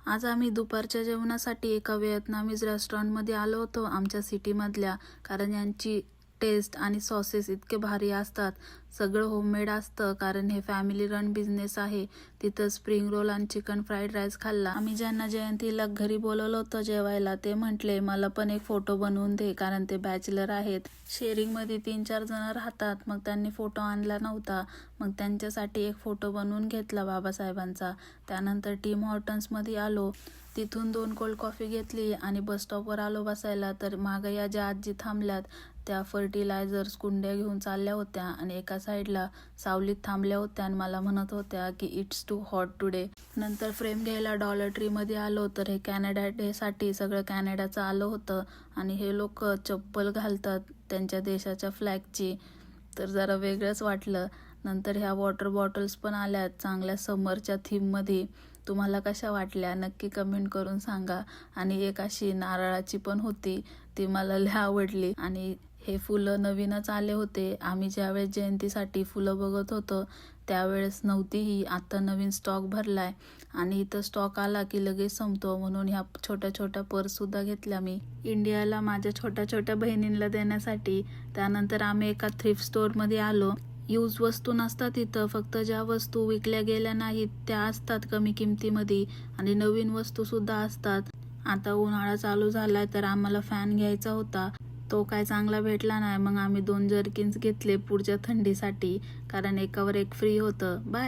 आज आम्ही दुपारच्या जेवणासाठी एका व्हिएतनामीज रेस्टॉरंटमध्ये आलो होतो आमच्या सिटीमधल्या, कारण यांची टेस्ट आणि सॉसेस इतके भारी असतात. सगळं होममेड असतं, कारण हे फॅमिली रन बिझनेस आहे. तिथं स्प्रिंग रोल आणि चिकन फ्राईड राईस खाल्ला. आम्ही ज्यांना जयंतीला घरी बोलवलं होतं जेवायला, ते म्हटले मला पण एक फोटो बनवून दे, कारण ते बॅचलर आहेत. शेअरिंगमध्ये 3-4 जण राहतात. मग त्यांनी फोटो आणला नव्हता. मग त्यांच्यासाठी एक फोटो बनवून घेतला बाबासाहेबांचा. त्यानंतर टीम हॉर्टन्समध्ये आलो. तिथून 2 कोल्ड कॉफी घेतली आणि बस स्टॉपवर आलो बसायला. तर मागं या ज्या आजी थांबल्यात त्या फर्टिलायझर्स कुंड्या घेऊन चालल्या होत्या आणि एका साईडला सावलीत थांबल्या होत्या आणि मला म्हणत होत्या की इट्स टू हॉट टुडे. नंतर फ्रेम घ्यायला डॉलर ट्रीमध्ये आलो. तर हे कॅनडा डेसाठी सगळं कॅनडाचं आलं होतं आणि हे लोक चप्पल घालतात त्यांच्या देशाच्या फ्लॅगची, तर जरा वेगळंच वाटलं. नंतर ह्या वॉटर बॉटल्स पण आल्यात चांगल्या समरच्या थीममध्ये. तुम्हाला कशा वाटल्या नक्की कमेंट करून सांगा. आणि एक अशी नारळाची पण होती, ती मला लय आवडली. आणि हे फुलं नवीनच आले होते. आम्ही ज्यावेळेस जयंतीसाठी फुलं बघत होतो त्यावेळेस नव्हती ही, आता नवीन स्टॉक भरलाय. आणि इथं स्टॉक आला की लगेच संपतो, म्हणून ह्या छोट्या छोट्या पर्स सुद्धा घेतल्या मी इंडियाला माझ्या छोट्या छोट्या बहिणींना देण्यासाठी. त्यानंतर आम्ही एका थ्रिफ्ट स्टोअरमध्ये आलो. यूज वस्तू नसतात इथं, फक्त ज्या वस्तू विकल्या गेल्या नाहीत त्या असतात कमी किमतीमध्ये, आणि नवीन वस्तू सुद्धा असतात. आता उन्हाळा चालू झालाय तर आम्हाला फॅन घ्यायचा होता, तो काय चांगला भेटला नाही. मग आम्ही 2 जर्किन्स घेतले पुढच्या थंडीसाठी, कारण एकावर एक फ्री होतं. बाय.